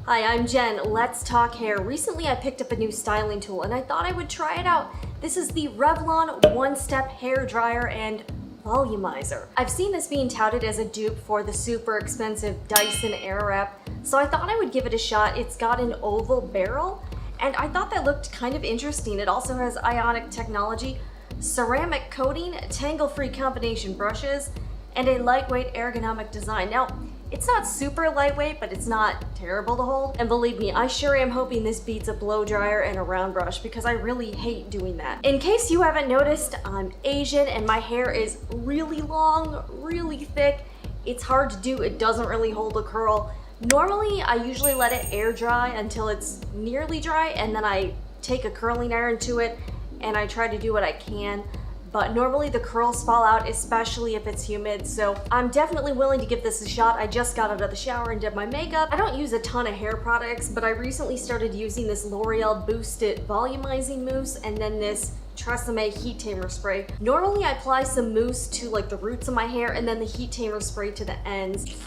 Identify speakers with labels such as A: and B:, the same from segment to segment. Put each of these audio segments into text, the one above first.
A: Hi, I'm Jen. Let's talk hair. Recently I picked up a new styling tool and I thought I would try it out. This is the Revlon one-step hair dryer and volumizer. I've seen this being touted as a dupe for the super expensive Dyson Airwrap, so I thought I would give it a shot. It's got an oval barrel and I thought that looked kind of interesting. It also has ionic technology, ceramic coating, tangle-free combination brushes, and a lightweight ergonomic design. Now, it's not super lightweight, but it's not terrible to hold. And believe me, I sure am hoping this beats a blow dryer and a round brush because I really hate doing that. In case you haven't noticed, I'm Asian and my hair is really long, really thick. It's hard to do, it doesn't really hold a curl. Normally, I usually let it air dry until it's nearly dry and then I take a curling iron to it and I try to do what I can. But normally the curls fall out, especially if it's humid, so I'm definitely willing to give this a shot. I just got out of the shower and did my makeup. I don't use a ton of hair products, but I recently started using this L'Oreal Boosted Volumizing Mousse and then this Tresemme Heat Tamer Spray. Normally I apply some mousse to like the roots of my hair and then the Heat Tamer Spray to the ends.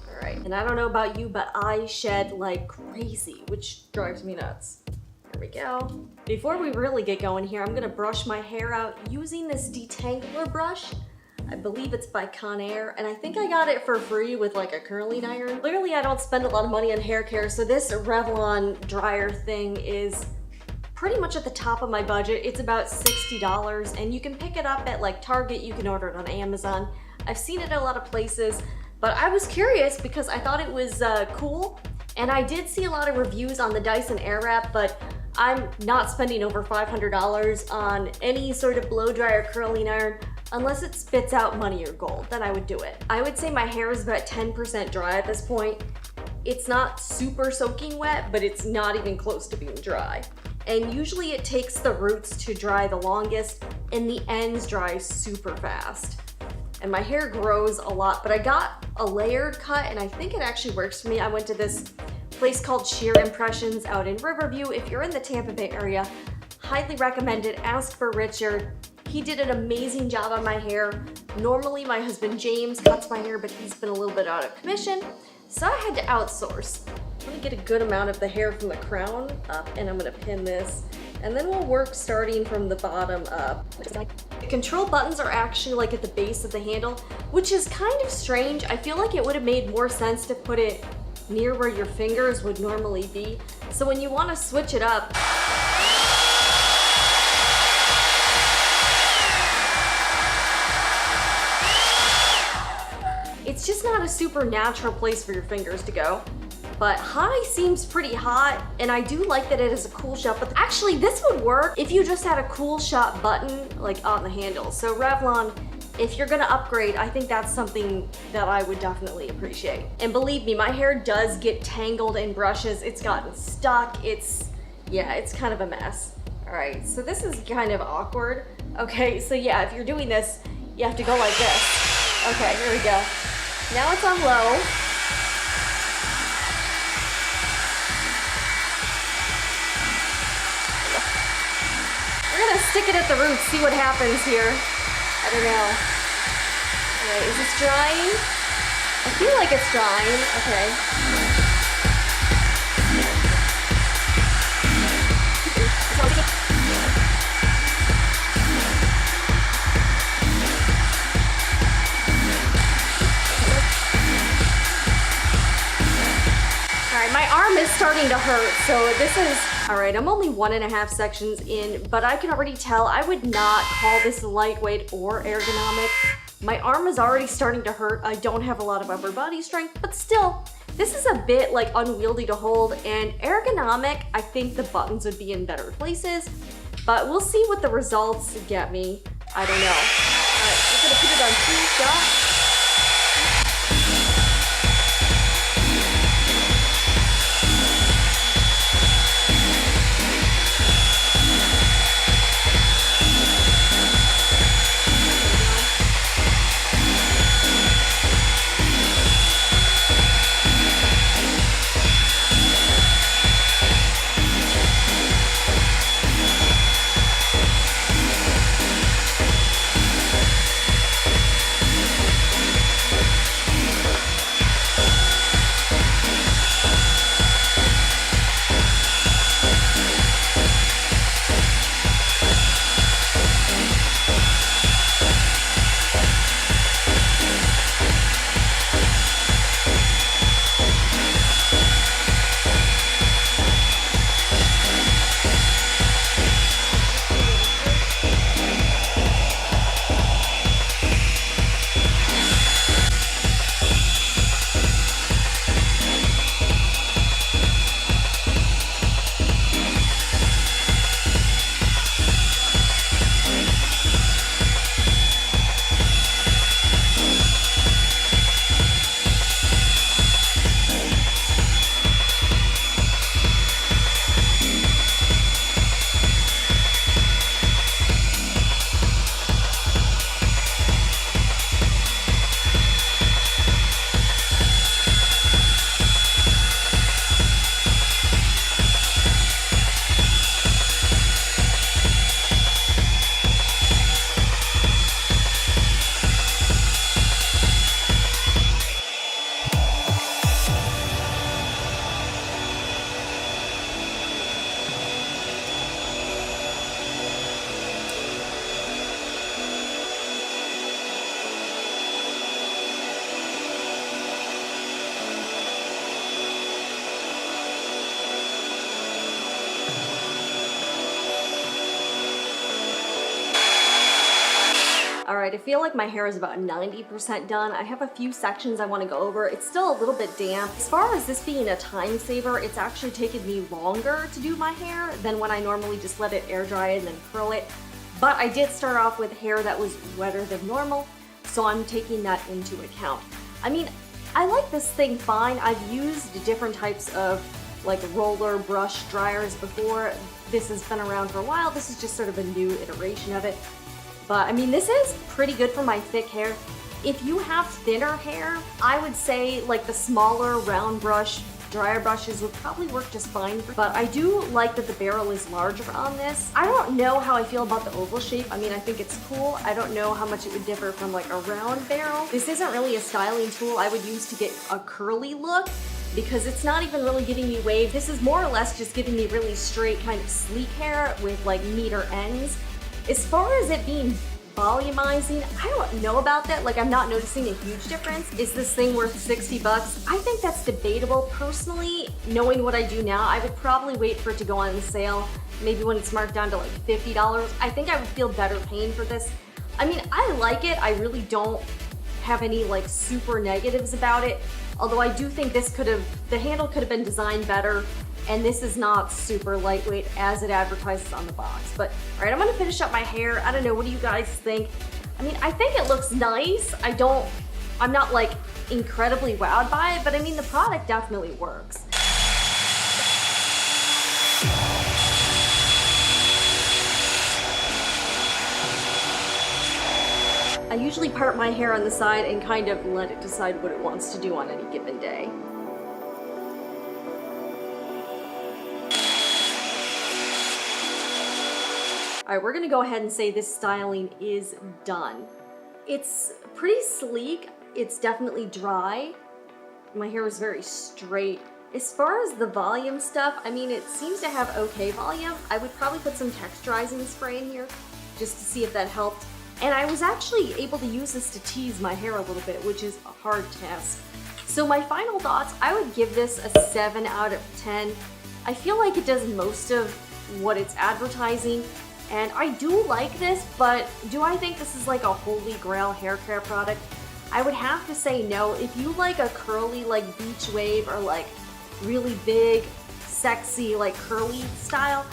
A: All right, and I don't know about you, but I shed like crazy, which drives me nuts. There we go. Before we really get going here, I'm gonna brush my hair out using this detangler brush. I believe it's by Conair, and I think I got it for free with like a curling iron. Clearly I don't spend a lot of money on hair care, so this Revlon dryer thing is pretty much at the top of my budget. It's about $60, and you can pick it up at like Target, you can order it on Amazon. I've seen it at a lot of places, but I was curious because I thought it was cool, and I did see a lot of reviews on the Dyson Airwrap, but I'm not spending over $500 on any sort of blow dryer curling iron unless it spits out money or gold, then I would do it. I would say my hair is about 10% dry at this point. It's not super soaking wet, but it's not even close to being dry. And usually it takes the roots to dry the longest and the ends dry super fast. And my hair grows a lot, but I got a layered cut and I think it actually works for me. I went to this place called Sheer Impressions out in Riverview. If you're in the Tampa Bay area, highly recommend it. Ask for Richard. He did an amazing job on my hair. Normally my husband James cuts my hair, but he's been a little bit out of commission, so I had to outsource. I'm gonna get a good amount of the hair from the crown up, and I'm gonna pin this, and then we'll work starting from the bottom up. The control buttons are actually like at the base of the handle, which is kind of strange. I feel like it would have made more sense to put it near where your fingers would normally be. So when you want to switch it up, it's just not a super natural place for your fingers to go. But high seems pretty hot, and I do like that it is a cool shot, but actually this would work if you just had a cool shot button like on the handle. So Revlon, if you're gonna upgrade, I think that's something that I would definitely appreciate. And believe me, my hair does get tangled in brushes. It's gotten stuck. Yeah, it's kind of a mess. All right, so this is kind of awkward. Okay, so yeah, if you're doing this, you have to go like this. Okay, here we go. Now it's on low. We're gonna stick it at the roots, see what happens here. I don't know. Alright, is this drying? I feel like it's drying. Okay. Alright, my arm is starting to hurt, so this is... Alright, I'm only 1.5 sections in, but I can already tell I would not call this lightweight or ergonomic. My arm is already starting to hurt. I don't have a lot of upper body strength, but still, this is a bit like unwieldy to hold, and ergonomic, I think the buttons would be in better places, but we'll see what the results get me. I don't know. Alright, we're gonna put it on 2 shots. Alright, I feel like my hair is about 90% done. I have a few sections I want to go over. It's still a little bit damp. As far as this being a time saver, it's actually taken me longer to do my hair than when I normally just let it air dry and then curl it. But I did start off with hair that was wetter than normal, so I'm taking that into account. I mean, I like this thing fine. I've used different types of like roller brush dryers before. This has been around for a while. This is just sort of a new iteration of it. But I mean, this is pretty good for my thick hair. If you have thinner hair, I would say like the smaller round brush dryer brushes would probably work just fine. But I do like that the barrel is larger on this. I don't know how I feel about the oval shape. I mean, I think it's cool. I don't know how much it would differ from like a round barrel. This isn't really a styling tool I would use to get a curly look, because it's not even really giving me wave. This is more or less just giving me really straight kind of sleek hair with like neater ends. As far as it being volumizing, I don't know about that. Like, I'm not noticing a huge difference. Is this thing worth 60 bucks? I think that's debatable. Personally, knowing what I do now, I would probably wait for it to go on sale. Maybe when it's marked down to like $50. I think I would feel better paying for this. I mean, I like it. I really don't have any like super negatives about it. Although I do think this the handle could have been designed better, and this is not super lightweight as it advertises on the box. But all right, I'm gonna finish up my hair. I don't know, what do you guys think? I mean, I think it looks nice. I'm not like incredibly wowed by it, but I mean, the product definitely works. I usually part my hair on the side and kind of let it decide what it wants to do on any given day. All right, we're gonna go ahead and say this styling is done. It's pretty sleek. It's definitely dry. My hair is very straight. As far as the volume stuff, I mean, it seems to have okay volume. I would probably put some texturizing spray in here just to see if that helped. And I was actually able to use this to tease my hair a little bit, which is a hard task. So my final thoughts, I would give this a 7 out of 10. I feel like it does most of what it's advertising, and I do like this, but do I think this is like a holy grail hair care product? I would have to say no. If you like a curly like beach wave or like really big, sexy, like curly style,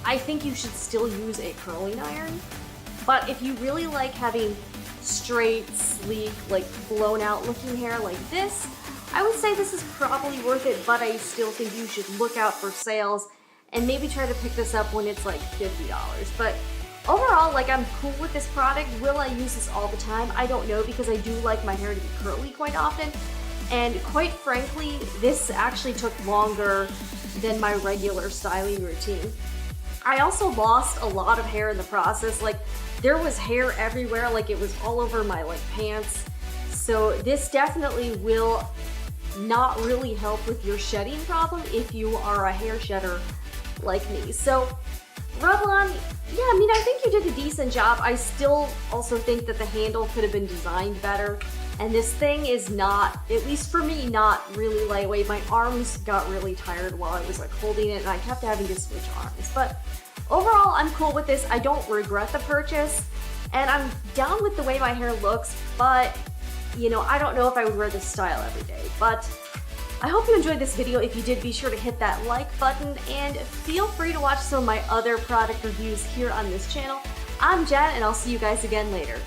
A: I think you should still use a curling iron. But if you really like having straight, sleek, like blown out looking hair like this, I would say this is probably worth it, but I still think you should look out for sales and maybe try to pick this up when it's like $50. But overall, like, I'm cool with this product. Will I use this all the time? I don't know, because I do like my hair to be curly quite often. And quite frankly, this actually took longer than my regular styling routine. I also lost a lot of hair in the process. Like, there was hair everywhere, like it was all over my like pants. So this definitely will not really help with your shedding problem if you are a hair shedder like me. So Revlon, yeah, I mean, I think you did a decent job. I still also think that the handle could have been designed better. And this thing is not, at least for me, not really lightweight. My arms got really tired while I was like holding it, and I kept having to switch arms. But overall, I'm cool with this. I don't regret the purchase, and I'm down with the way my hair looks, but you know, I don't know if I would wear this style every day. But I hope you enjoyed this video. If you did, be sure to hit that like button, and feel free to watch some of my other product reviews here on this channel. I'm Jen, and I'll see you guys again later.